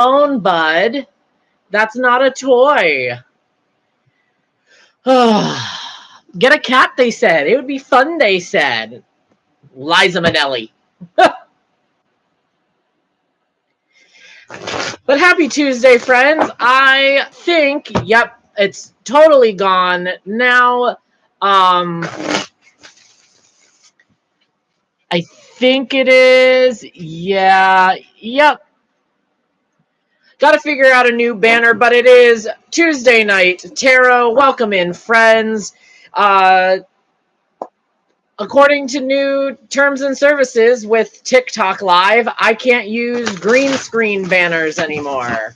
phone, bud. That's not a toy. Get a cat, they said. It would be fun, they said. Liza Minnelli. But happy Tuesday, friends. I think, yep, it's totally gone. Now, I think it is. Yeah, yep. Got to figure out a new banner, but it is Tuesday night. Tarot, welcome in, friends. According to new terms and services with TikTok Live, I can't use green screen banners anymore.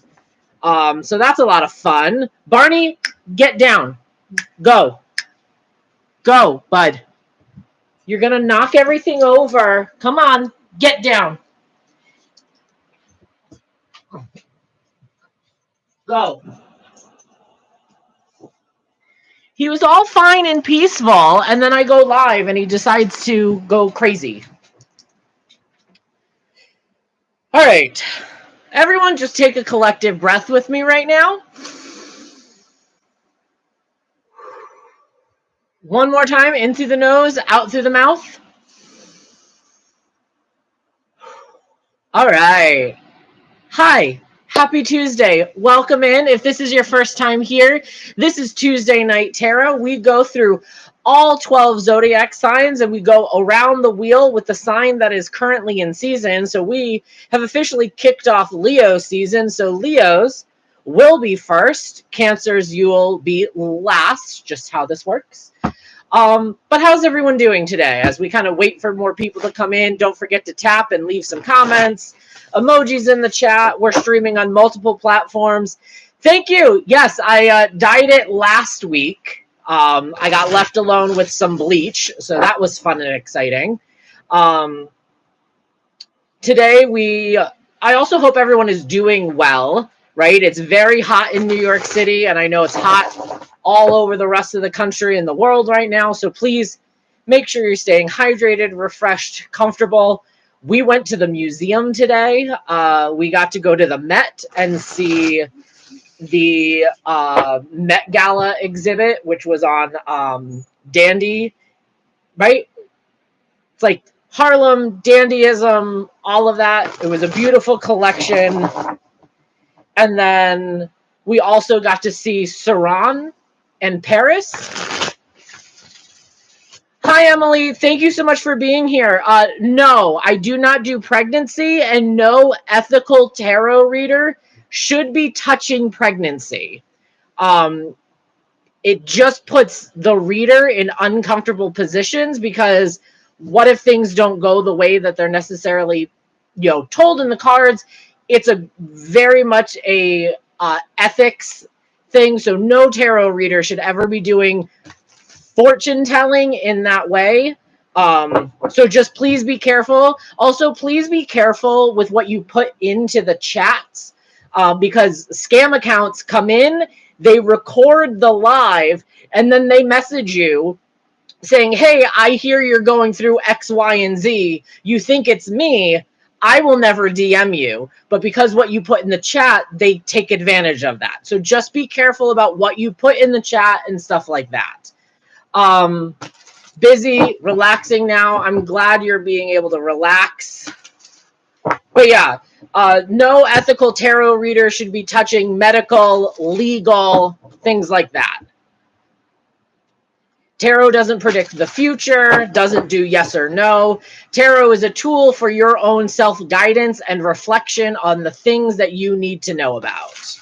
So that's a lot of fun. Barney, get down. Go. Go, bud. You're going to knock everything over. Come on, get down. Go. He was all fine and peaceful, and then I go live and he decides to go crazy. All right. Everyone just take a collective breath with me right now. One more time, in through the nose, out through the mouth. All right. Hi. Happy Tuesday. Welcome in. If this is your first time here, this is Tuesday Night Tarot. We go through all 12 zodiac signs and we go around the wheel with the sign that is currently in season. So we have officially kicked off Leo season. So Leos will be first. Cancers, you'll be last. Just how this works. But how's everyone doing today? As we kind of wait for more people to come in, don't forget to tap and leave some comments. Emojis in the chat. We're streaming on multiple platforms. Thank you. Yes, I dyed it last week. I got left alone with some bleach, so that was fun and exciting. Today, I also hope everyone is doing well, right? It's very hot in New York City, and I know it's hot all over the rest of the country and the world right now. So please make sure you're staying hydrated, refreshed, comfortable. We went to the museum today. We got to go to the Met and see the Met Gala exhibit, which was on dandy, right? It's like Harlem, dandyism, all of that. It was a beautiful collection. And then we also got to see Saran and Paris. Hi, Emily. Thank you so much for being here. No, I do not do pregnancy, and no ethical tarot reader should be touching pregnancy. It just puts the reader in uncomfortable positions, because what if things don't go the way that they're necessarily, told in the cards? It's a very much a ethics thing. So no tarot reader should ever be doing fortune telling in that way. So just please be careful. Also, please be careful with what you put into the chats, because scam accounts come in, they record the live, and then they message you saying, hey, I hear you're going through X, Y, and Z. You think it's me. I will never DM you. But because what you put in the chat, they take advantage of that. So just be careful about what you put in the chat and stuff like that. Busy, relaxing now. I'm glad you're being able to relax. But yeah, no ethical tarot reader should be touching medical, legal, things like that. Tarot doesn't predict the future, doesn't do yes or no. Tarot is a tool for your own self-guidance and reflection on the things that you need to know about.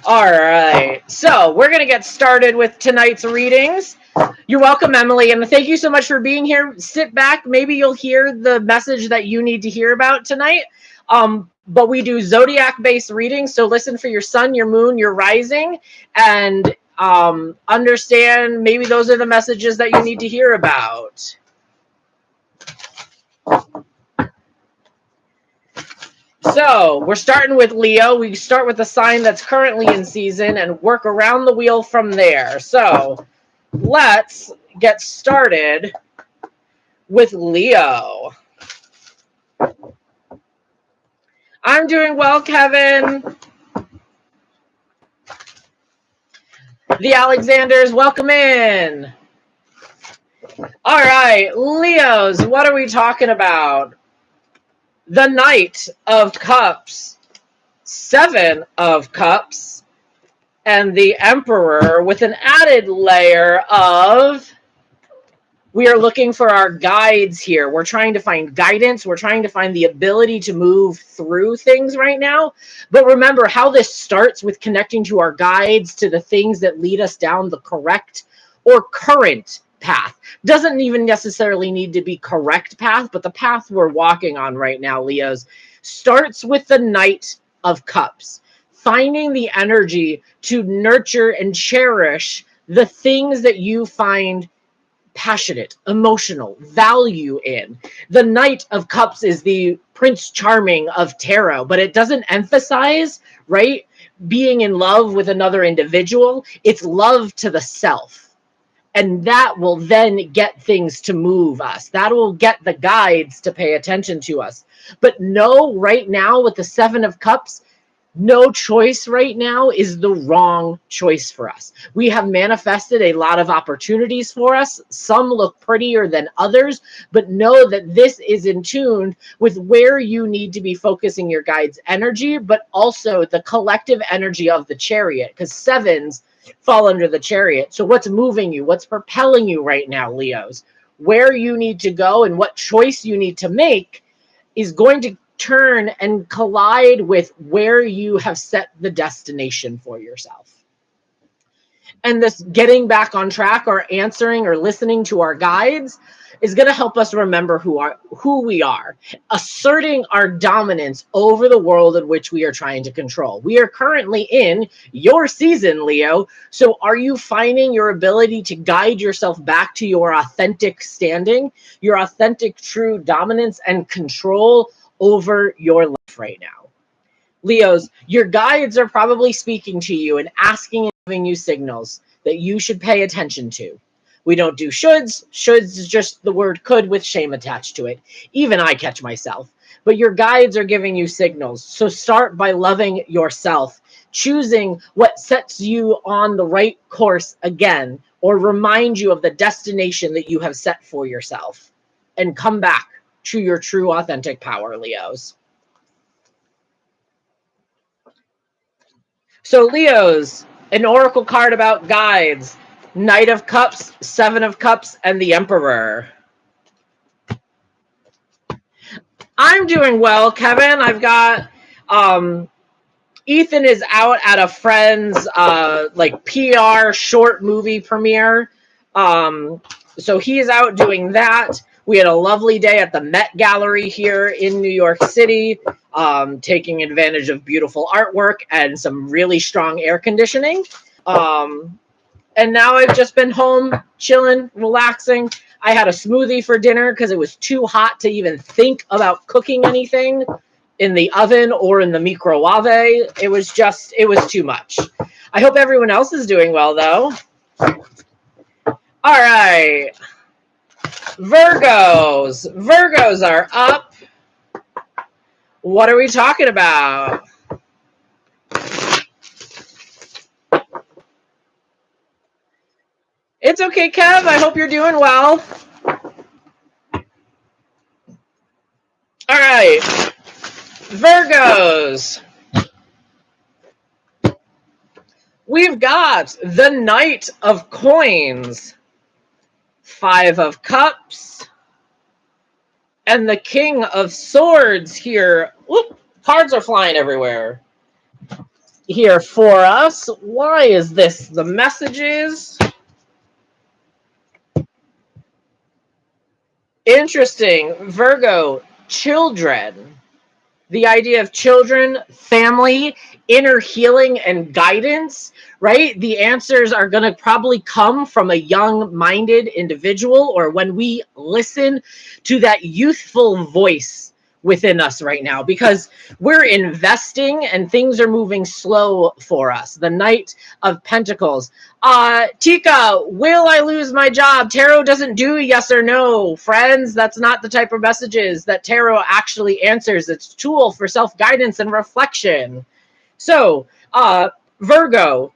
All right, so we're going to get started with tonight's readings. You're welcome, Emily, and thank you so much for being here. Sit back. Maybe you'll hear the message that you need to hear about tonight. But we do zodiac-based readings, so listen for your sun, your moon, your rising, and understand maybe those are the messages that you need to hear about. So we're starting with Leo. We start with the sign that's currently in season and work around the wheel from there. So let's get started with Leo. I'm doing well, Kevin. The Alexanders, welcome in. All right, Leos, what are we talking about? The Knight of Cups, Seven of Cups, and the Emperor with an added layer of, we are looking for our guides here. We're trying to find guidance. We're trying to find the ability to move through things right now. But remember how this starts with connecting to our guides, to the things that lead us down the correct or current path. Doesn't even necessarily need to be correct path, but the path we're walking on right now, Leos, starts with the Knight of Cups. Finding the energy to nurture and cherish the things that you find passionate, emotional, value in. The Knight of Cups is the Prince Charming of tarot, but it doesn't emphasize, right, being in love with another individual. It's love to the self. And that will then get things to move us. That will get the guides to pay attention to us. But no, right now with the Seven of Cups, no choice right now is the wrong choice for us. We have manifested a lot of opportunities for us. Some look prettier than others, but know that this is in tune with where you need to be focusing your guide's energy, but also the collective energy of the Chariot, because sevens fall under the Chariot. So what's moving you? What's propelling you right now, Leos? Where you need to go and what choice you need to make is going to turn and collide with where you have set the destination for yourself. And this getting back on track or answering or listening to our guides is going to help us remember who we are, asserting our dominance over the world in which we are trying to control. We are currently in your season, Leo. So are you finding your ability to guide yourself back to your authentic standing, your authentic true dominance and control over your life right now? Leos, your guides are probably speaking to you and asking and giving you signals that you should pay attention to. We don't do shoulds. Shoulds is just the word could with shame attached to it. Even I catch myself. But your guides are giving you signals. So start by loving yourself, choosing what sets you on the right course again, or remind you of the destination that you have set for yourself. And come back to your true authentic power, Leos. So Leos, an oracle card about guides, Knight of Cups, Seven of Cups, and the Emperor. I'm doing well, Kevin. I've got Ethan is out at a friend's like PR short movie premiere. So he is out doing that. We had a lovely day at the Met Gallery here in New York City, taking advantage of beautiful artwork and some really strong air conditioning. And now I've just been home, chilling, relaxing. I had a smoothie for dinner because it was too hot to even think about cooking anything in the oven or in the microwave. It was too much. I hope everyone else is doing well, though. All right. Virgos are up. What are we talking about? It's okay, Kev. I hope you're doing well. All right. Virgos. We've got the Knight of Coins, Five of Cups, and the King of Swords here. Whoop, cards are flying everywhere here for us. Why is this the messages? Interesting. Virgo, children. The idea of children, family, inner healing, and guidance, right? The answers are going to probably come from a young-minded individual, or when we listen to that youthful voice within us right now because we're investing and things are moving slow for us. The Knight of Pentacles. Tika, will I lose my job? Tarot doesn't do yes or no, friends. That's not the type of messages that tarot actually answers. It's a tool for self-guidance and reflection. So, Virgo,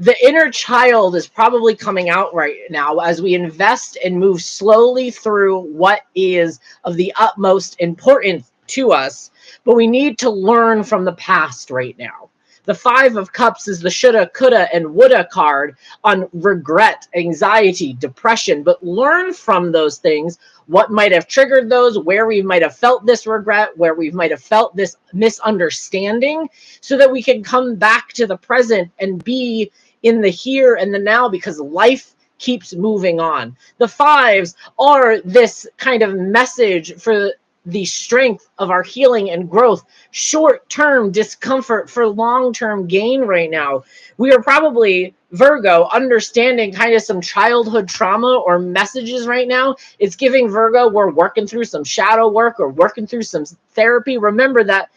the inner child is probably coming out right now as we invest and move slowly through what is of the utmost importance to us, but we need to learn from the past right now. The Five of Cups is the shoulda, coulda, and woulda card on regret, anxiety, depression, but learn from those things, what might have triggered those, where we might have felt this regret, where we might have felt this misunderstanding, so that we can come back to the present and be in the here and the now, because life keeps moving on. The fives are this kind of message for the strength of our healing and growth, short-term discomfort for long-term gain right now. We are probably, Virgo, understanding kind of some childhood trauma or messages right now. It's giving Virgo, we're working through some shadow work or working through some therapy. Remember that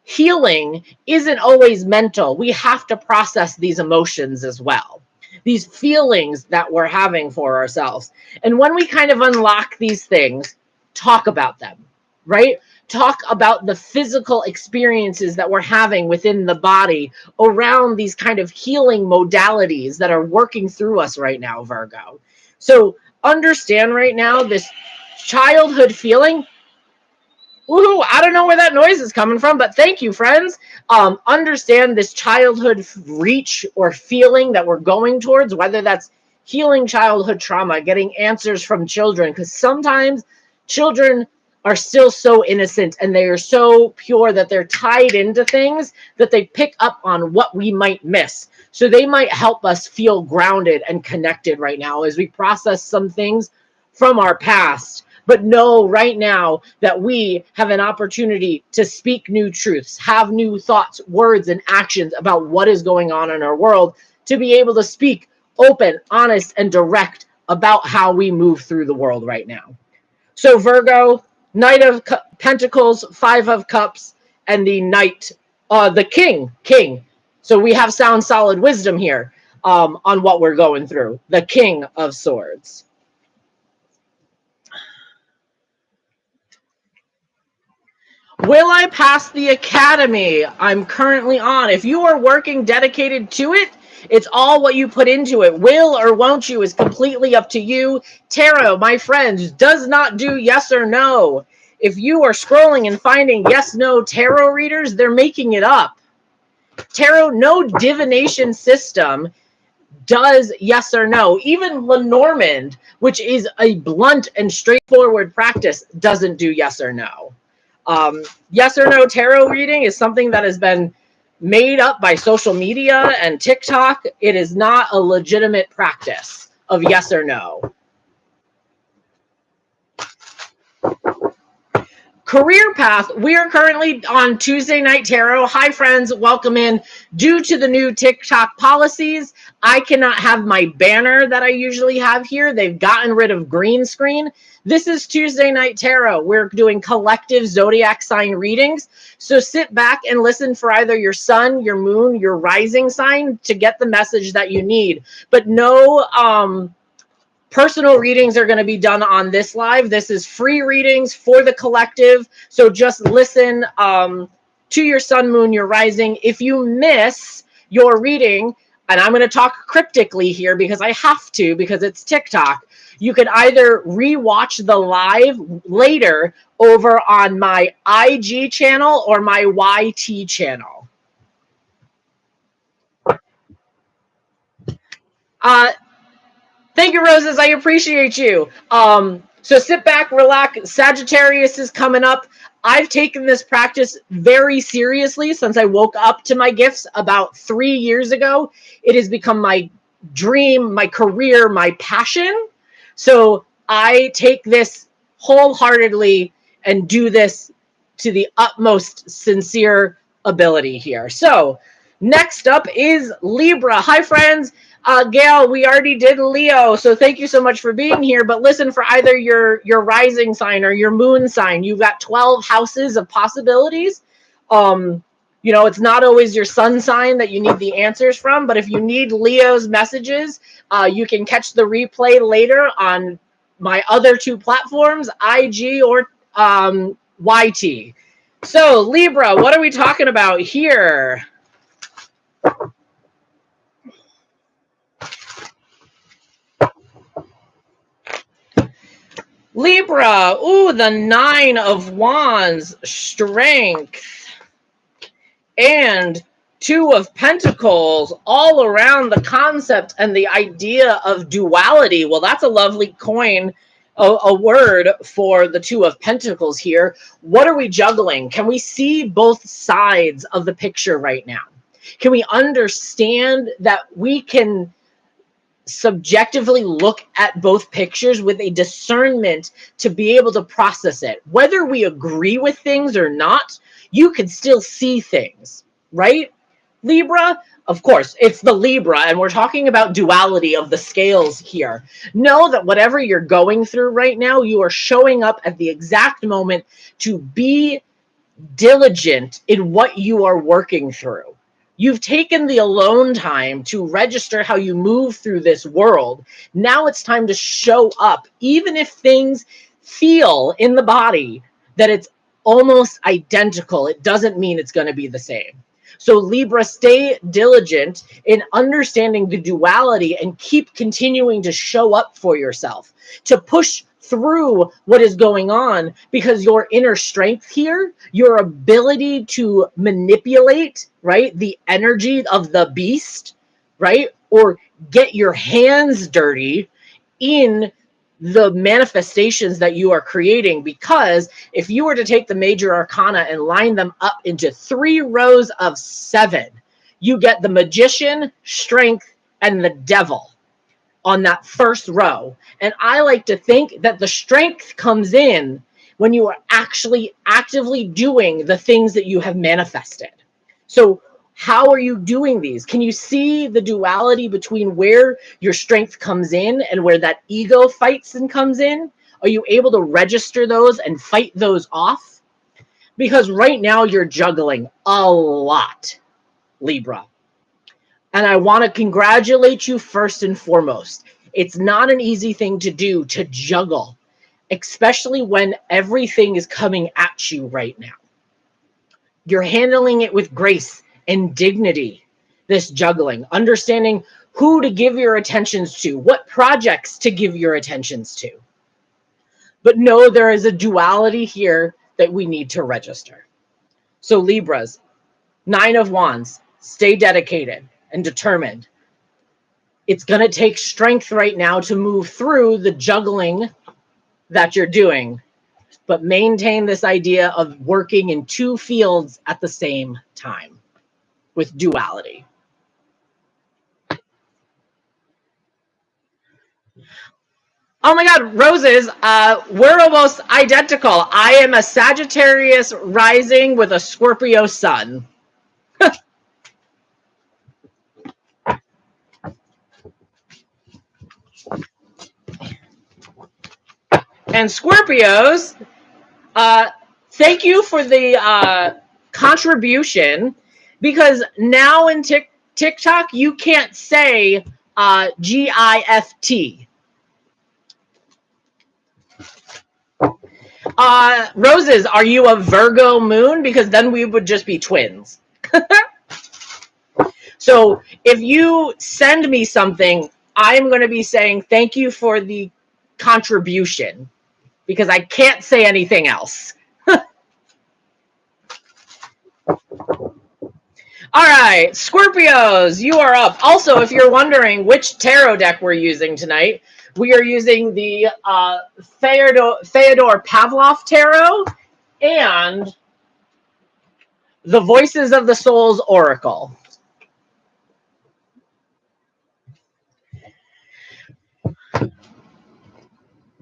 healing isn't always mental. We have to process these emotions as well, these feelings that we're having for ourselves. And when we kind of unlock these things, talk about them, right? Talk about the physical experiences that we're having within the body around these kind of healing modalities that are working through us right now, Virgo. So understand right now this childhood feeling. Woohoo, I don't know where that noise is coming from, but thank you, friends. Understand this childhood reach or feeling that we're going towards, whether that's healing childhood trauma, getting answers from children, because sometimes children are still so innocent and they are so pure that they're tied into things that they pick up on what we might miss. So they might help us feel grounded and connected right now as we process some things from our past. But know right now that we have an opportunity to speak new truths, have new thoughts, words, and actions about what is going on in our world, to be able to speak open, honest, and direct about how we move through the world right now. So Virgo, Knight of Pentacles, Five of Cups, and the Knight, the King. So we have sound, solid wisdom here on what we're going through. The King of Swords. Will I pass the academy I'm currently on? If you are working dedicated to it, it's all what you put into it. Will or won't you is completely up to you. Tarot, my friends, does not do yes or no. If you are scrolling and finding yes, no tarot readers, they're making it up. Tarot, no divination system does yes or no. Even Lenormand, which is a blunt and straightforward practice, doesn't do yes or no. Yes or no tarot reading is something that has been made up by social media and TikTok. It is not a legitimate practice of yes or no. Career path, we are currently on Tuesday Night Tarot. Hi, friends. Welcome in. Due to the new TikTok policies, I cannot have my banner that I usually have here. They've gotten rid of green screen. This is Tuesday Night Tarot. We're doing collective zodiac sign readings. So sit back and listen for either your sun, your moon, your rising sign to get the message that you need. But no personal readings are going to be done on this live. This is free readings for the collective. So just listen to your sun, moon, your rising. If you miss your reading, and I'm going to talk cryptically here because I have to, because it's TikTok, you can either rewatch the live later over on my IG channel or my YT channel. Thank you, Roses. I appreciate you. So sit back, relax. Sagittarius is coming up. I've taken this practice very seriously since I woke up to my gifts about 3 years ago. It has become my dream, my career, my passion. So I take this wholeheartedly and do this to the utmost sincere ability here. So next up is Libra. Hi, friends. Gail, we already did Leo, so thank you so much for being here. But listen, for either your rising sign or your moon sign, you've got 12 houses of possibilities. You know, it's not always your sun sign that you need the answers from, but if you need Leo's messages, you can catch the replay later on my other two platforms, IG or YT. So, Libra, what are we talking about here? Libra, ooh, the 9 of Wands, strength, and 2 of Pentacles, all around the concept and the idea of duality. Well, that's a lovely coin, a word for the 2 of Pentacles here. What are we juggling? Can we see both sides of the picture right now? Can we understand that we can subjectively look at both pictures with a discernment to be able to process it? Whether we agree with things or not, you can still see things, right? Libra, of course, it's the Libra, and we're talking about duality of the scales here. Know that whatever you're going through right now, you are showing up at the exact moment to be diligent in what you are working through. You've taken the alone time to register how you move through this world. Now it's time to show up, even if things feel in the body that it's almost identical. It doesn't mean it's going to be the same. So Libra, stay diligent in understanding the duality and keep continuing to show up for yourself, to push through what is going on, because your inner strength here, your ability to manipulate, right, the energy of the beast, right, or get your hands dirty in the manifestations that you are creating. Because if you were to take the major arcana and line them up into 3 rows of 7, you get the Magician, Strength, and the Devil on that first row. And I like to think that the strength comes in when you are actually actively doing the things that you have manifested. So how are you doing these? Can you see the duality between where your strength comes in and where that ego fights and comes in? Are you able to register those and fight those off? Because right now you're juggling a lot, Libra. And I want to congratulate you first and foremost. It's not an easy thing to do, to juggle, especially when everything is coming at you right now. You're handling it with grace and dignity, this juggling, understanding who to give your attentions to, what projects to give your attentions to. But no, there is a duality here that we need to register. So Libras, 9 of Wands, stay dedicated and determined. It's going to take strength right now to move through the juggling that you're doing, but maintain this idea of working in 2 fields at the same time with duality. Oh my God, Roses, we're almost identical. I am a Sagittarius rising with a Scorpio sun. And Scorpios, thank you for the contribution, because now in TikTok, you can't say GIFT. Roses, are you a Virgo moon? Because then we would just be twins. So if you send me something, I'm going to be saying thank you for the contribution, because I can't say anything else. All right, Scorpios, you are up. Also, if you're wondering which tarot deck we're using tonight, we are using the Fyodor Pavlov Tarot and the Voices of the Soul's Oracle.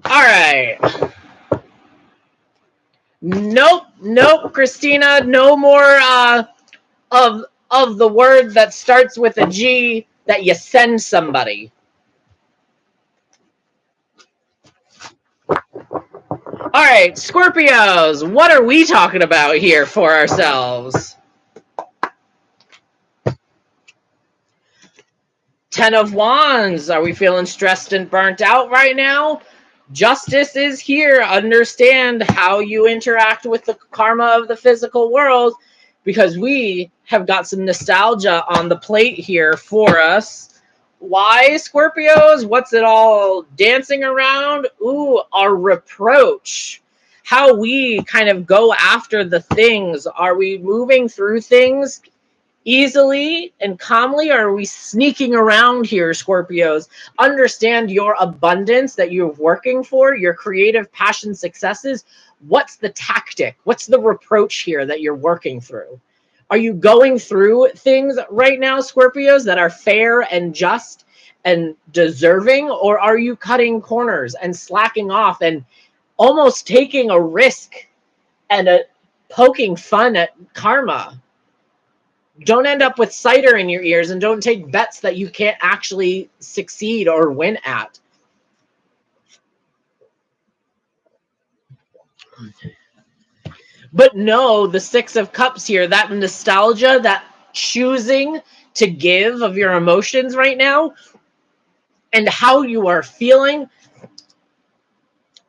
All right. Nope, Christina, no more of the word that starts with a G that you send somebody. All right, Scorpios, what are we talking about here for ourselves? Ten of Wands. Are we feeling stressed and burnt out right now? Justice is here. Understand how you interact with the karma of the physical world, because we have got some nostalgia on the plate here for us. Why, Scorpios? What's it all dancing around? Ooh, our reproach. How we kind of go after the things. Are we moving through things easily and calmly, or are we sneaking around here, Scorpios? Understand your abundance that you're working for, your creative passion successes. What's the tactic? What's the reproach here that you're working through? Are you going through things right now, Scorpios, that are fair and just and deserving, or are you cutting corners and slacking off and almost taking a risk and poking fun at karma? Don't end up with cider in your ears, and don't take bets that you can't actually succeed or win at. But no, the Six of Cups here, that nostalgia, that choosing to give of your emotions right now and how you are feeling,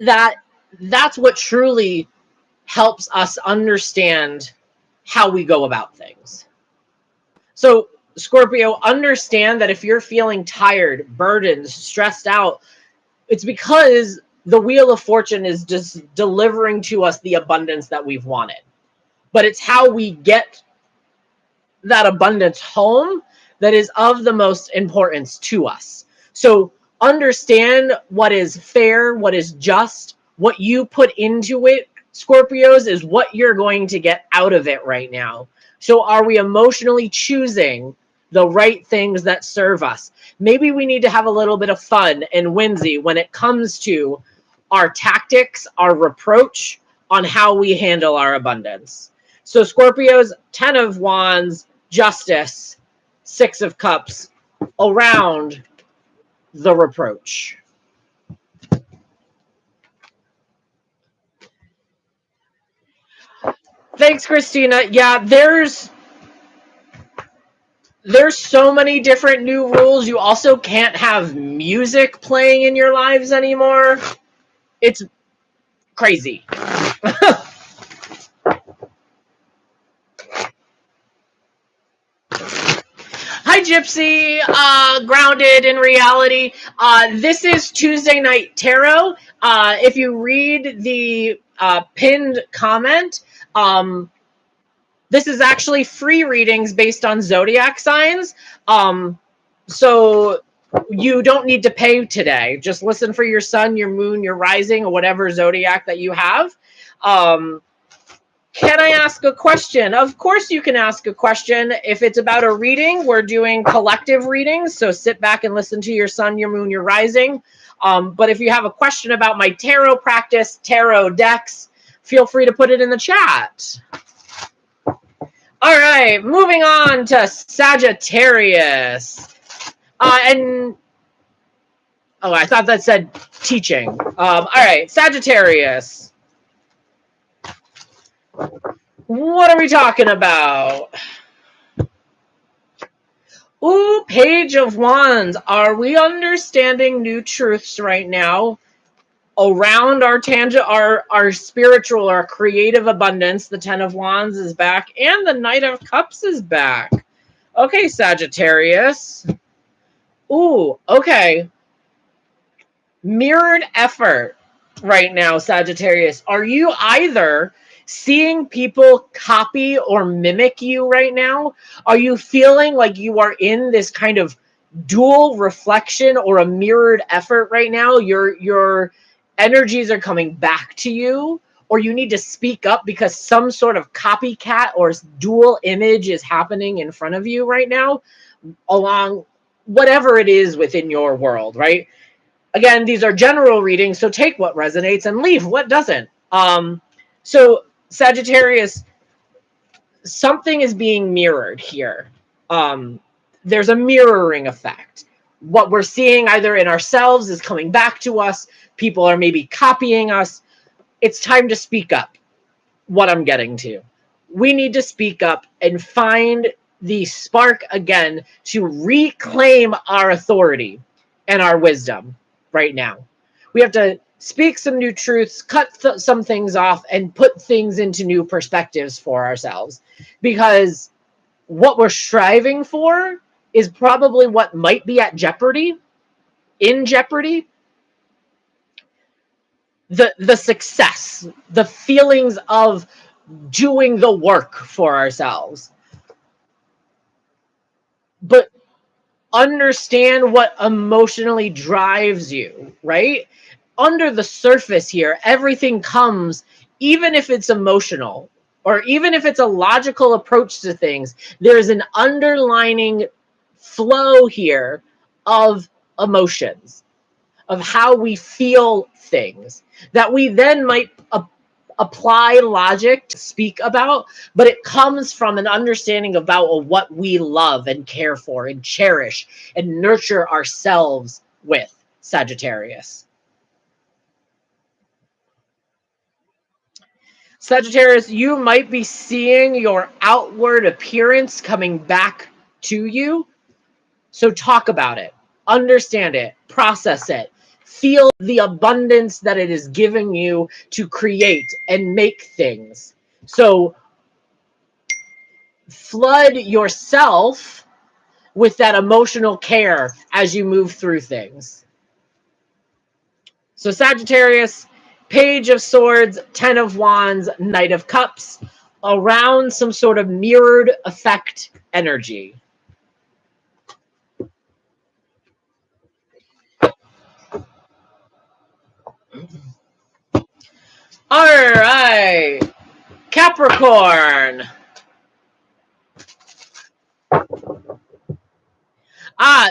that's what truly helps us understand how we go about things. So, Scorpio, understand that if you're feeling tired, burdened, stressed out, it's because the Wheel of Fortune is just delivering to us the abundance that we've wanted. But it's how we get that abundance home that is of the most importance to us. So understand what is fair, what is just, what you put into it, Scorpios, is what you're going to get out of it right now. So are we emotionally choosing the right things that serve us? Maybe we need to have a little bit of fun and whimsy when it comes to our tactics, our reproach on how we handle our abundance. So Scorpios, 10 of Wands, Justice, 6 of Cups, around the reproach. Thanks, Christina. Yeah, there's so many different new rules. You also can't have music playing in your lives anymore. It's crazy. Hi, Gypsy. Grounded in reality. This is Tuesday Night Tarot. If you read the pinned comment, this is actually free readings based on zodiac signs. So you don't need to pay today. Just listen for your sun, your moon, your rising, or whatever zodiac that you have. Can I ask a question? Of course you can ask a question. If it's about a reading, we're doing collective readings. So sit back and listen to your sun, your moon, your rising. But if you have a question about my tarot practice, tarot decks, feel free to put it in the chat. All right, moving on to Sagittarius. I thought that said teaching. All right, Sagittarius. What are we talking about? Ooh, Page of Wands. Are we understanding new truths right now around our our spiritual, our creative abundance? The 10 of Wands is back, and the Knight of Cups is back. Okay, Sagittarius. Ooh, okay. Mirrored effort right now, Sagittarius. Are you either seeing people copy or mimic you right now? Are you feeling like you are in this kind of dual reflection or a mirrored effort right now? Your energies are coming back to you, or you need to speak up because some sort of copycat or dual image is happening in front of you right now, along whatever it is within your world, right? Again, these are general readings, so take what resonates and leave what doesn't. So Sagittarius, something is being mirrored here. there's a mirroring effect. What we're seeing either in ourselves is coming back to us. People are maybe copying us. It's time to speak up. What I'm getting to. We need to speak up and find the spark again to reclaim our authority and our wisdom right now. We have to speak some new truths, cut some things off, and put things into new perspectives for ourselves. Because what we're striving for is probably what might be at jeopardy, in jeopardy. The success, the feelings of doing the work for ourselves. But understand what emotionally drives you, right? Under the surface here, everything comes, even if it's emotional or even if it's a logical approach to things, there's an underlining flow here of emotions, of how we feel things that we then might apply logic to speak about, but it comes from an understanding about what we love and care for and cherish and nurture ourselves with, Sagittarius. Sagittarius, you might be seeing your outward appearance coming back to you. So talk about it, understand it, process it, feel the abundance that it is giving you to create and make things. So flood yourself with that emotional care as you move through things. So Sagittarius, Page of Swords, Ten of Wands, Knight of Cups, around some sort of mirrored effect energy. All right, Capricorn.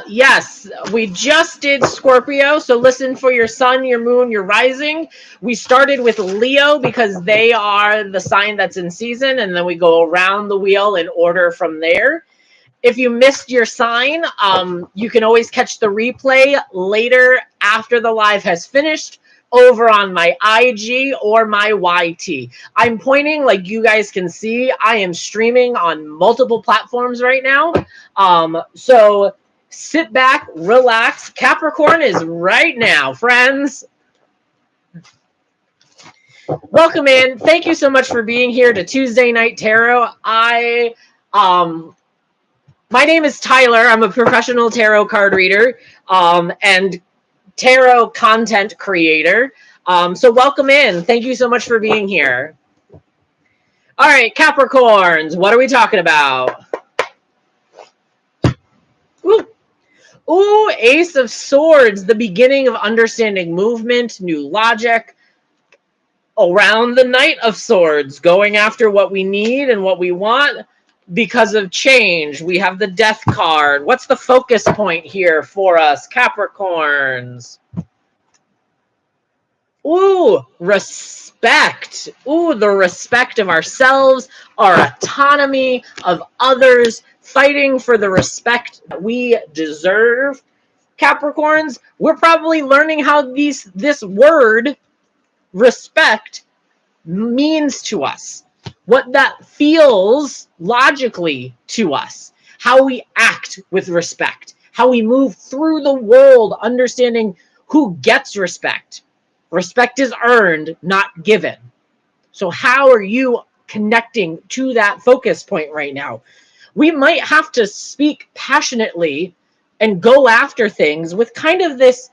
Yes, we just did Scorpio. So listen for your sun, your moon, your rising. We started with Leo because they are the sign that's in season, and then we go around the wheel in order from there. If you missed your sign, you can always catch the replay later after the live has finished over on my IG or my YT. I'm pointing like you guys can see. I am streaming on multiple platforms right now. So sit back, relax. Capricorn is right now, friends. Welcome in. Thank you so much for being here to Tuesday Night Tarot. My name is Tyler. I'm a professional tarot card reader and tarot content creator. So welcome in. Thank you so much for being here. All right, Capricorns, what are we talking about? Ooh, Ace of Swords, the beginning of understanding movement, new logic. Around the Knight of Swords, going after what we need and what we want. Because of change, we have the Death card. What's the focus point here for us, Capricorns? Ooh, respect. Ooh, the respect of ourselves, our autonomy, of others, fighting for the respect that we deserve. Capricorns, we're probably learning how this word, respect, means to us. What that feels logically to us, how we act with respect, how we move through the world, understanding who gets respect. Respect is earned, not given. So how are you connecting to that focus point right now? We might have to speak passionately and go after things with kind of this,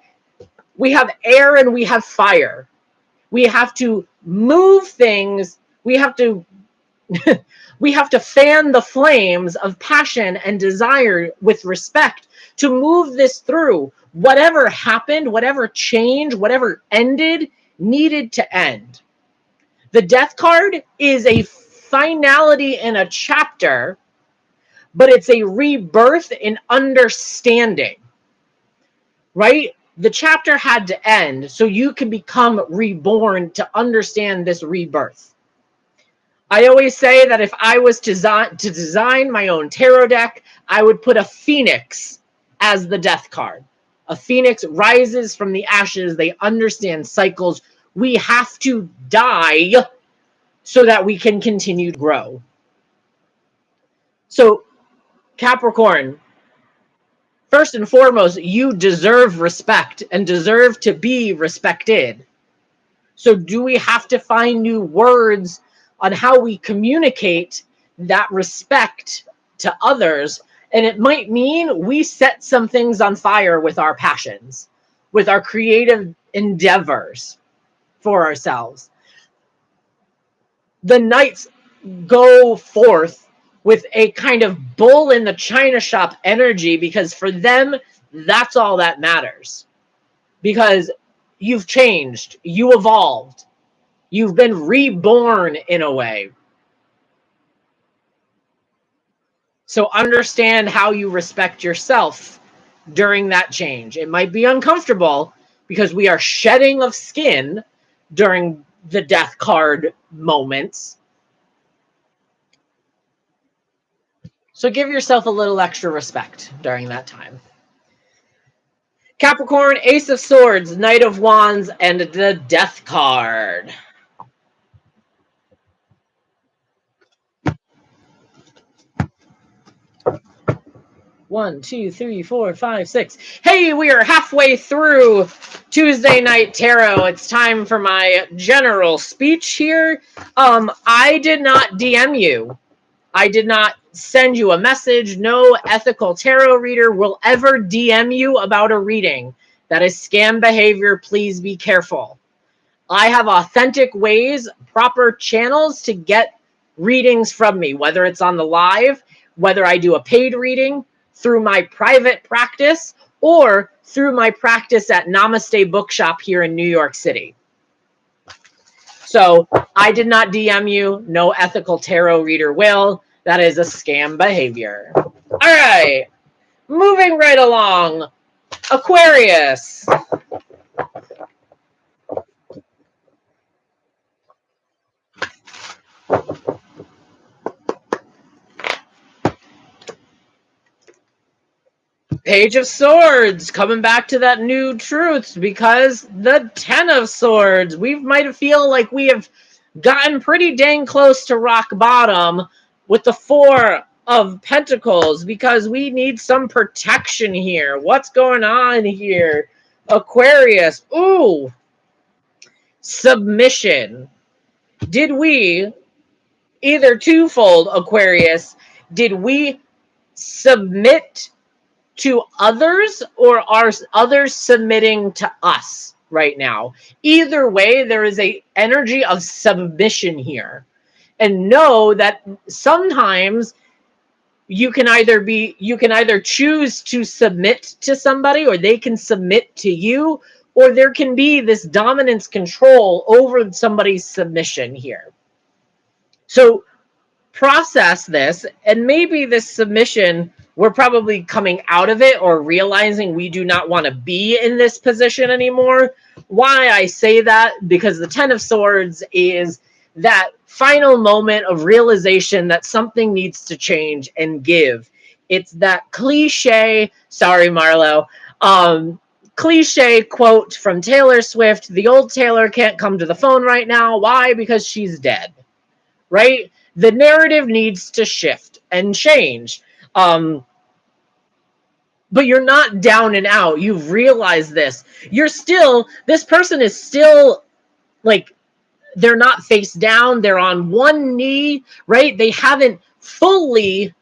we have air and we have fire. We have to move things. We have to fan the flames of passion and desire with respect to move this through. Whatever happened, whatever changed, whatever ended, needed to end. The Death card is a finality in a chapter, but it's a rebirth in understanding, right? The chapter had to end so you can become reborn to understand this rebirth. I always say that if I was to design my own tarot deck, I would put a phoenix as the death card. A phoenix rises from the ashes. They understand cycles. We have to die so that we can continue to grow. So, Capricorn, first and foremost, you deserve respect and deserve to be respected. So do we have to find new words on how we communicate that respect to others? And it might mean we set some things on fire with our passions, with our creative endeavors for ourselves. The knights go forth with a kind of bull in the china shop energy, because for them, that's all that matters. Because you've changed, you evolved, you've been reborn in a way. So understand how you respect yourself during that change. It might be uncomfortable because we are shedding of skin during the death card moments. So give yourself a little extra respect during that time. Capricorn, Ace of Swords, Knight of Wands, and the Death card. One, two, three, four, five, six. Hey, we are halfway through Tuesday Night Tarot. It's time for my general speech here. I did not DM you. I did not send you a message. No ethical tarot reader will ever DM you about a reading. That is scam behavior. Please be careful. I have authentic ways, proper channels to get readings from me, whether it's on the live, whether I do a paid reading through my private practice or through my practice at Namaste Bookshop here in New York City. So I did not DM you. No ethical tarot reader will. That is a scam behavior. All right. Moving right along. Aquarius. Page of Swords, coming back to that new truth, because the Ten of Swords, we might feel like we have gotten pretty dang close to rock bottom with the Four of Pentacles, because we need some protection here. What's going on here? Aquarius, ooh, submission. Did we, either twofold, Aquarius, did we submit to others, or are others submitting to us right now? Either way, there is a energy of submission here. And know that sometimes you can either choose to submit to somebody, or they can submit to you, or there can be this dominance control over somebody's submission here. So process this, and maybe this submission, we're probably coming out of it or realizing we do not want to be in this position anymore. Why I say that? Because the Ten of Swords is that final moment of realization that something needs to change and give. It's that cliche, sorry, Marlo, cliche quote from Taylor Swift: the old Taylor can't come to the phone right now. Why? Because she's dead, right? The narrative needs to shift and change. But you're not down and out. You've realized this. You're still, this person is still like, they're not face down. They're on one knee, right? They haven't fully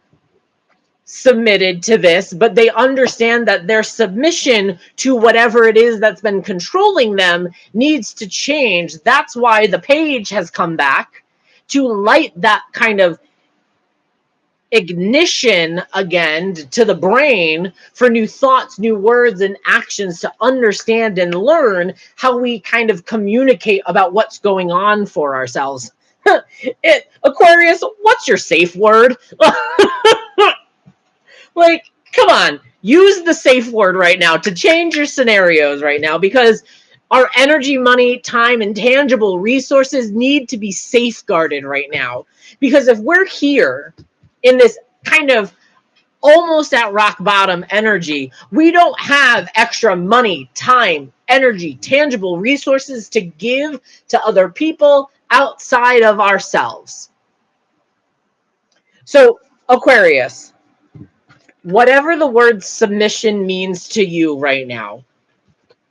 submitted to this, but they understand that their submission to whatever it is that's been controlling them needs to change. That's why the page has come back, to light that kind of ignition again to the brain for new thoughts, new words, and actions, to understand and learn how we kind of communicate about what's going on for ourselves. Aquarius, what's your safe word? Like, come on, use the safe word right now to change your scenarios right now, because Our energy, money, time, and tangible resources need to be safeguarded right now. Because if we're here in this kind of almost at rock bottom energy, we don't have extra money, time, energy, tangible resources to give to other people outside of ourselves. So, Aquarius, whatever the word submission means to you right now,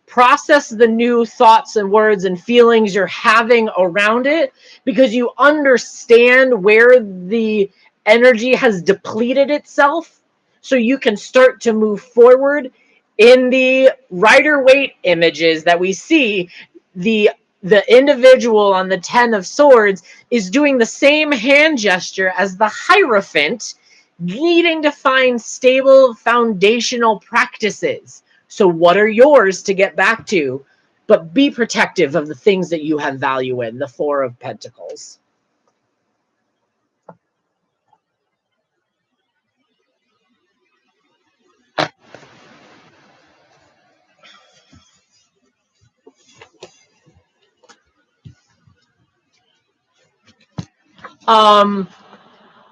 process the new thoughts and words and feelings you're having around it, because you understand where the energy has depleted itself, so you can start to move forward. In the Rider-Waite images that we see, the individual on the 10 of Swords is doing the same hand gesture as the Hierophant, needing to find stable foundational practices. So what are yours to get back to? But be protective of the things that you have value in, the Four of Pentacles.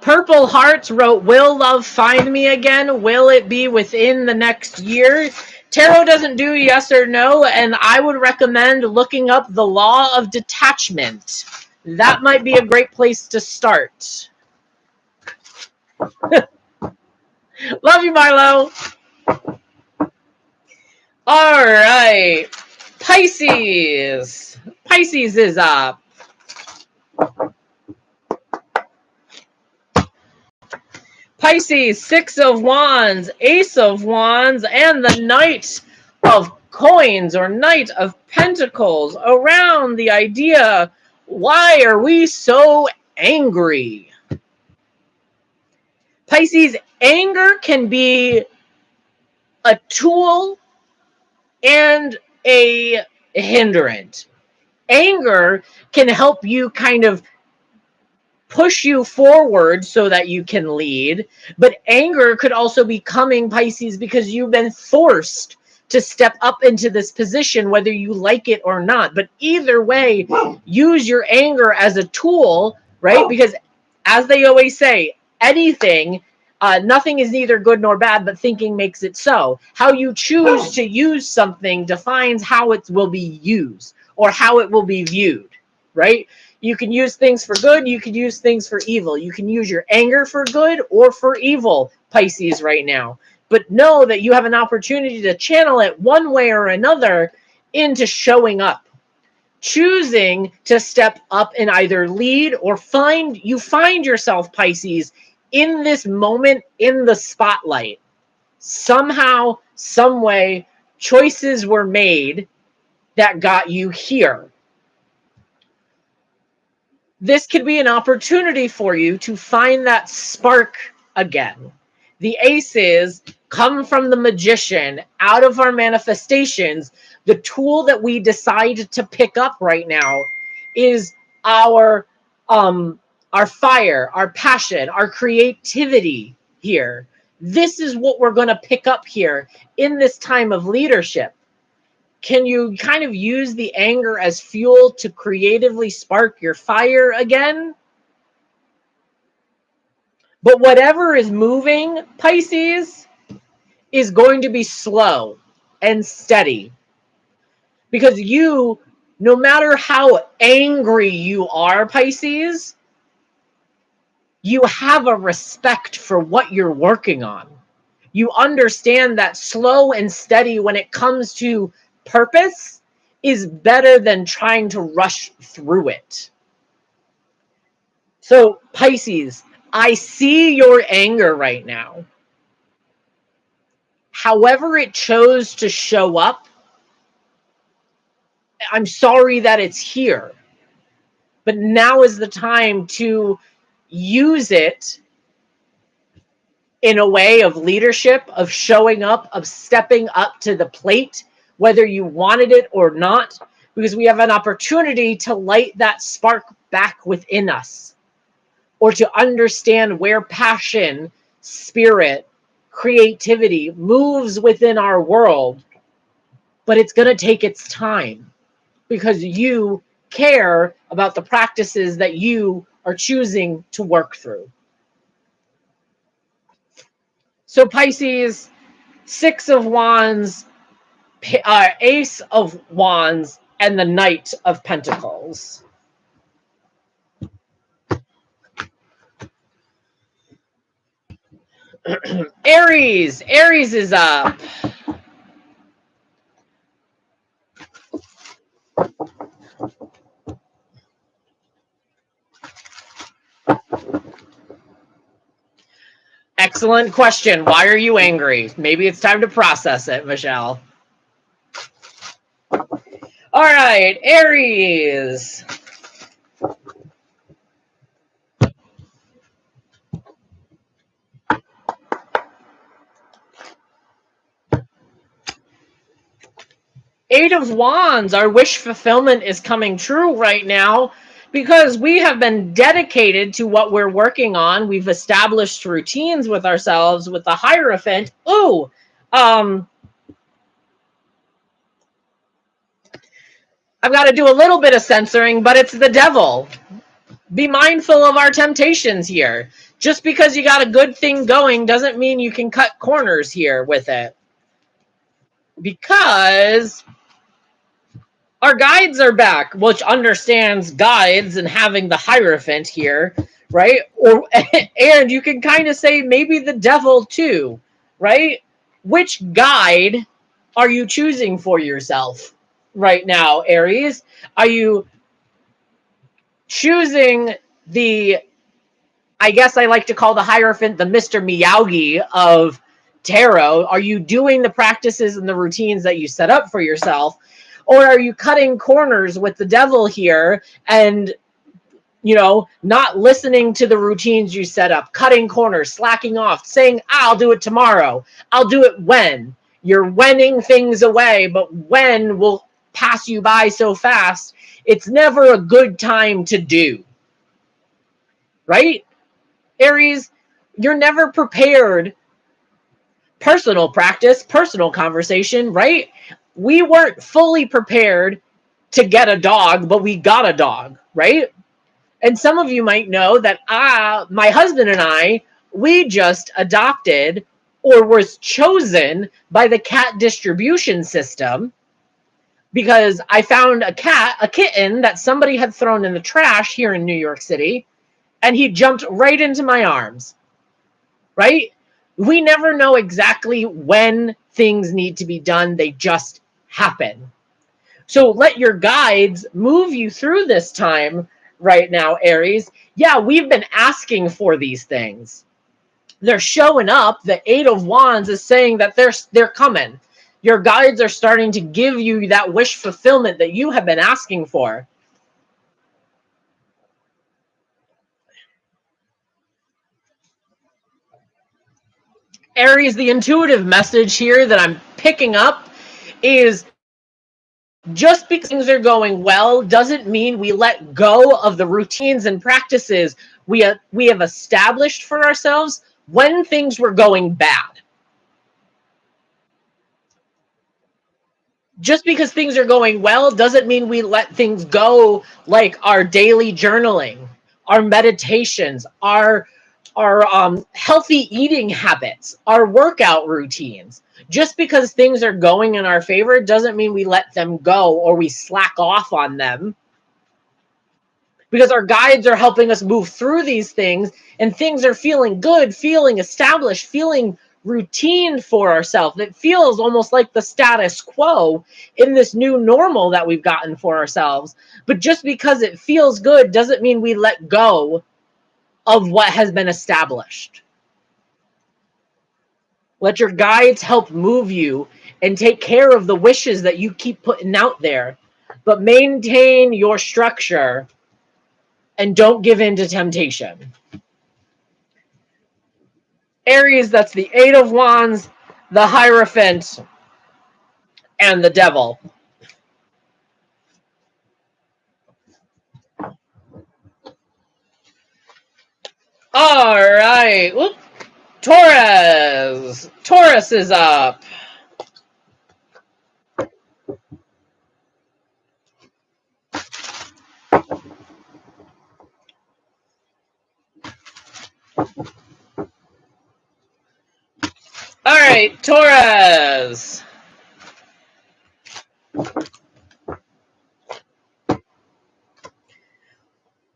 Purple Hearts wrote, will love find me again? Will it be within the next year? Tarot doesn't do yes or no, and I would recommend looking up the law of detachment. That might be a great place to start. Love you, Marlo. All right. Pisces. Pisces is up. Pisces, Six of Wands, Ace of Wands, and the Knight of Coins or Knight of Pentacles around the idea, why are we so angry? Pisces, anger can be a tool and a hindrance. Anger can help you kind of push you forward so that you can lead, but anger could also be coming, Pisces, because you've been forced to step up into this position, whether you like it or not. But either way, use your anger as a tool, right? Because as they always say, anything, nothing is neither good nor bad, but thinking makes it so. How you choose to use something defines how it will be used or how it will be viewed, right? You can use things for good. You can use things for evil. You can use your anger for good or for evil, Pisces, right now. But know that you have an opportunity to channel it one way or another into showing up. Choosing to step up and either lead or find yourself, Pisces, in this moment in the spotlight. Somehow, some way, choices were made that got you here. This could be an opportunity for you to find that spark again. The aces come from the Magician, out of our manifestations. The tool that we decide to pick up right now is our fire, our passion, our creativity here. This is what we're going to pick up here in this time of leadership. Can you kind of use the anger as fuel to creatively spark your fire again? But whatever is moving, Pisces, is going to be slow and steady. Because you, no matter how angry you are, Pisces, you have a respect for what you're working on. You understand that slow and steady when it comes to purpose is better than trying to rush through it. So, Pisces, I see your anger right now. However it chose to show up, I'm sorry that it's here. But now is the time to use it in a way of leadership, of showing up, of stepping up to the plate, whether you wanted it or not, because we have an opportunity to light that spark back within us, or to understand where passion, spirit, creativity moves within our world. But it's going to take its time. because you care about the practices that you are choosing to work through. So Pisces, Six of Wands, Ace of Wands, and the Knight of Pentacles. Aries is up. Excellent question. Why are you angry? Maybe it's time to process it, Michelle. All right, Aries. Eight of Wands, our wish fulfillment is coming true right now because we have been dedicated to what we're working on. We've established routines with ourselves with the Hierophant. Ooh, I've got to do a little bit of censoring, but it's the devil. Be mindful of our temptations here. Just because you got a good thing going doesn't mean you can cut corners here with it. Because our guides are back, which understands guides and having the Hierophant here, right? Or and you can kind of say maybe the devil too, right? Which guide are you choosing for yourself right now, Aries? Are you choosing the, I guess I like to call the Hierophant the Mr. Miyagi of tarot? Are you doing the practices and the routines that you set up for yourself? Or are you cutting corners with the devil here and, not listening to the routines you set up, cutting corners, slacking off, saying, I'll do it tomorrow. I'll do it when. You're whenning things away, but when will pass you by so fast. It's never a good time to do. Right? Aries, you're never prepared. Personal practice, personal conversation, right? We weren't fully prepared to get a dog, but we got a dog, right? And some of you might know that my husband and I, we just adopted or was chosen by the cat distribution system because I found a kitten that somebody had thrown in the trash here in New York City, and he jumped right into my arms, right? We never know exactly when things need to be done. They just happen. So let your guides move you through this time right now, Aries. Yeah, we've been asking for these things. They're showing up. The Eight of Wands is saying that they're coming. Your guides are starting to give you that wish fulfillment that you have been asking for. Aries, the intuitive message here that I'm picking up is just because things are going well doesn't mean we let go of the routines and practices we have established for ourselves when things were going bad. Just because things are going well doesn't mean we let things go, like our daily journaling, our meditations, our healthy eating habits, our workout routines. Just because things are going in our favor doesn't mean we let them go or we slack off on them, because our guides are helping us move through these things and things are feeling good, feeling established, feeling routine for ourselves. It feels almost like the status quo in this new normal that we've gotten for ourselves. But just because it feels good doesn't mean we let go of what has been established. Let your guides help move you and take care of the wishes that you keep putting out there, but maintain your structure and don't give in to temptation. Aries, that's the Eight of Wands, the Hierophant, and the Devil. All right. Whoop. Taurus. Taurus is up. right, Taurus.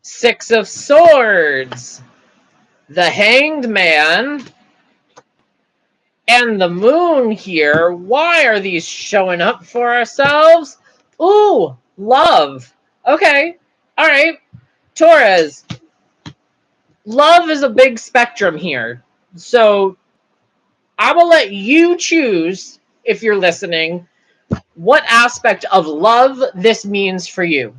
Six of Swords, the Hanged Man, and the Moon here. Why are these showing up for ourselves? Ooh, love. Okay, all right. Taurus, love is a big spectrum here. So I will let you choose, if you're listening, what aspect of love this means for you.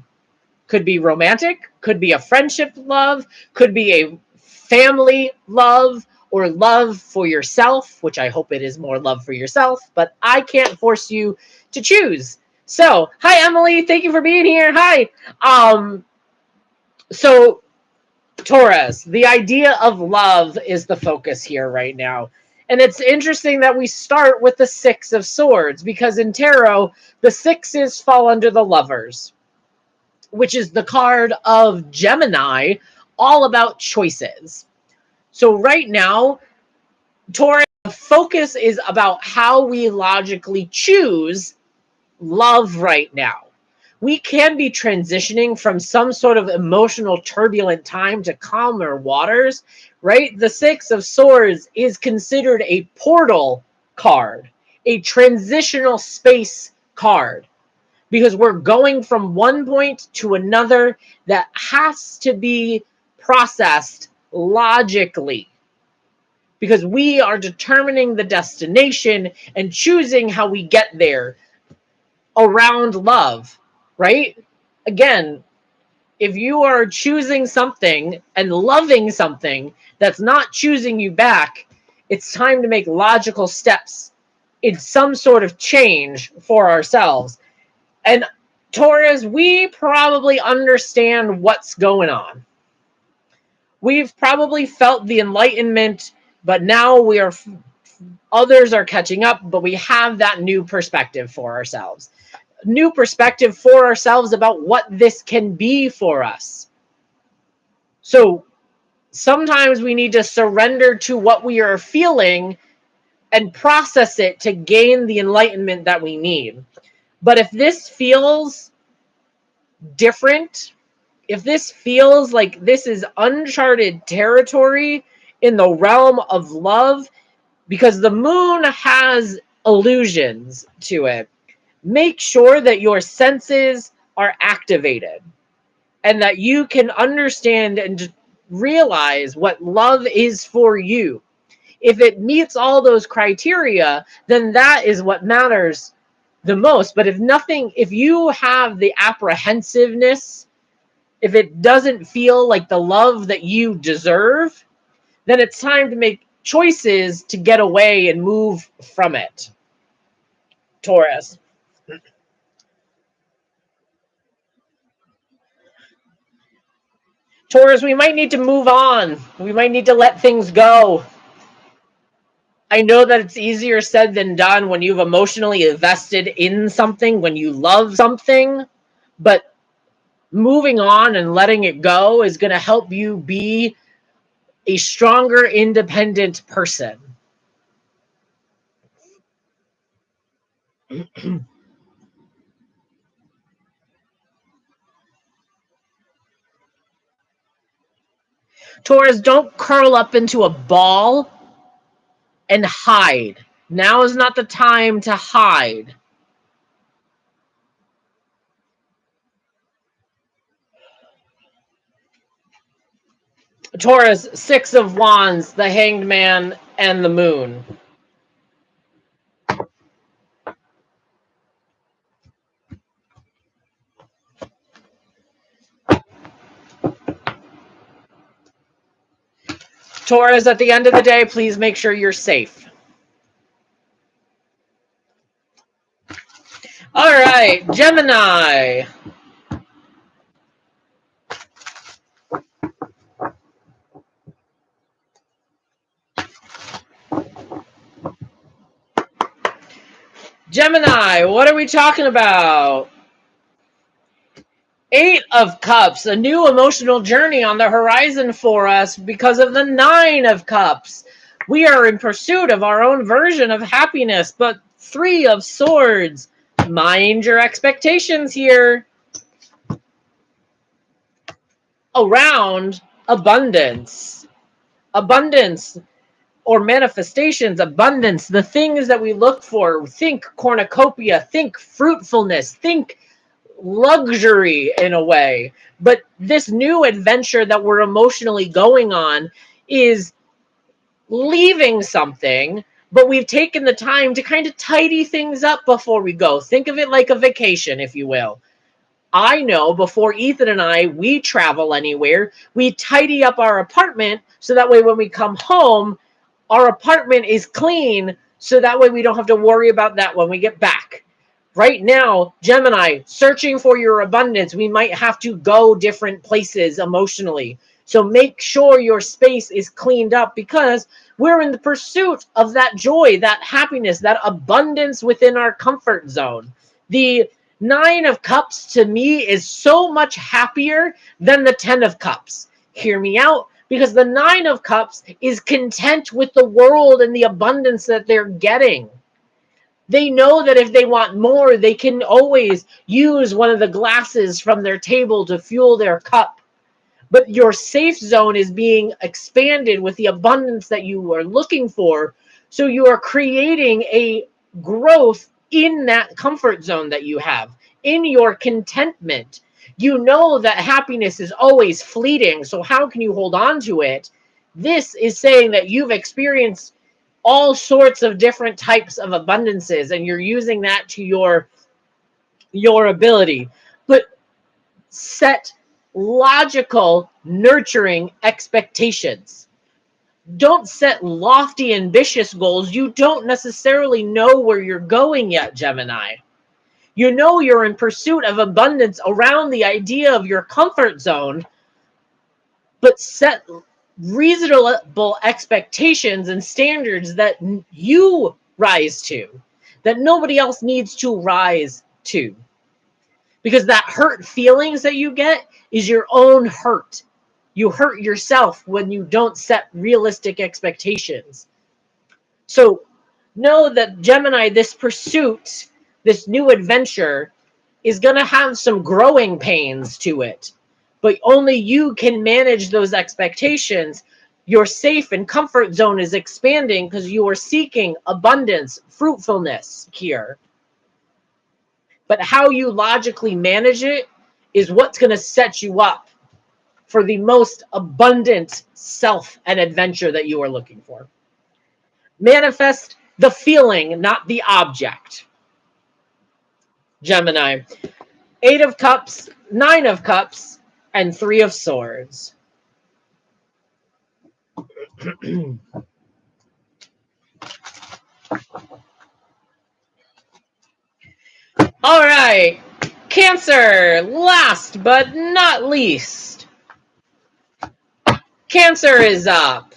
Could be romantic, could be a friendship love, could be a family love, or love for yourself, which I hope it is more love for yourself, but I can't force you to choose. So, hi Emily, thank you for being here. Hi. So Taurus, the idea of love is the focus here right now. And it's interesting that we start with the Six of Swords, because in tarot, the sixes fall under the Lovers, which is the card of Gemini, all about choices. So right now, Taurus, the focus is about how we logically choose love right now. We can be transitioning from some sort of emotional turbulent time to calmer waters, right? The Six of Swords is considered a portal card, a transitional space card, because we're going from one point to another that has to be processed logically, because we are determining the destination and choosing how we get there around love, right? Again, if you are choosing something and loving something that's not choosing you back, it's time to make logical steps in some sort of change for ourselves. And Taurus, we probably understand what's going on. We've probably felt the enlightenment, but now others are catching up, but we have that new perspective for ourselves. New perspective for ourselves about what this can be for us. So sometimes we need to surrender to what we are feeling and process it to gain the enlightenment that we need. But if this feels different, if this feels like this is uncharted territory in the realm of love, because the moon has illusions to it, make sure that your senses are activated and that you can understand and realize what love is for you. If it meets all those criteria, then that is what matters the most. But if you have the apprehensiveness, if it doesn't feel like the love that you deserve, then it's time to make choices to get away and move from it. Taurus. Taurus, we might need to move on. We might need to let things go. I know that it's easier said than done when you've emotionally invested in something, when you love something, but moving on and letting it go is going to help you be a stronger, independent person. Taurus, don't curl up into a ball and hide. Now is not the time to hide. Taurus, Six of Wands, the Hanged Man, and the Moon. Taurus, at the end of the day, please make sure you're safe. All right, Gemini. Gemini, what are we talking about? Eight of Cups, a new emotional journey on the horizon for us because of the Nine of Cups. We are in pursuit of our own version of happiness, but Three of Swords. Mind your expectations here. Around abundance. Abundance or manifestations, abundance, the things that we look for. Think cornucopia, think fruitfulness, think luxury in a way. But this new adventure that we're emotionally going on is leaving something, but we've taken the time to kind of tidy things up before we go. Think of it like a vacation, if you will. I know before Ethan and we travel anywhere, we tidy up our apartment so that way when we come home, our apartment is clean, so that way we don't have to worry about that when we get back. Right now, Gemini, searching for your abundance, we might have to go different places emotionally. So make sure your space is cleaned up because we're in the pursuit of that joy, that happiness, that abundance within our comfort zone. The Nine of Cups to me is so much happier than the Ten of Cups. Hear me out. Because the Nine of Cups is content with the world and the abundance that they're getting. They know that if they want more, they can always use one of the glasses from their table to fuel their cup. But your safe zone is being expanded with the abundance that you are looking for. So you are creating a growth in that comfort zone that you have, in your contentment. You know that happiness is always fleeting. So how can you hold on to it? This is saying that you've experienced all sorts of different types of abundances and you're using that to your ability. But set logical, nurturing expectations. Don't set lofty, ambitious goals. You don't necessarily know where you're going yet, Gemini. You know you're in pursuit of abundance around the idea of your comfort zone, but set reasonable expectations and standards that you rise to, that nobody else needs to rise to. Because that hurt feelings that you get is your own hurt. You hurt yourself when you don't set realistic expectations. So know that Gemini, this pursuit, this new adventure is going to have some growing pains to it. But only you can manage those expectations. Your safe and comfort zone is expanding because you are seeking abundance, fruitfulness here. But how you logically manage it is what's going to set you up for the most abundant self and adventure that you are looking for. Manifest the feeling, not the object. Gemini. 8 of Cups, 9 of Cups, and 3 of Swords. All right. Cancer, last but not least. Cancer is up.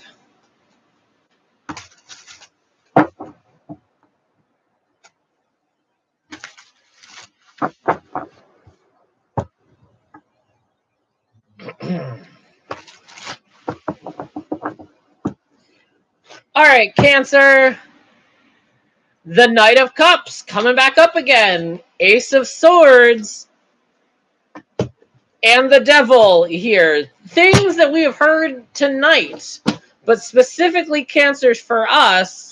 All right, Cancer. The Knight of Cups coming back up again. Ace of Swords. And the Devil here. Things that we have heard tonight. But specifically, Cancers, for us,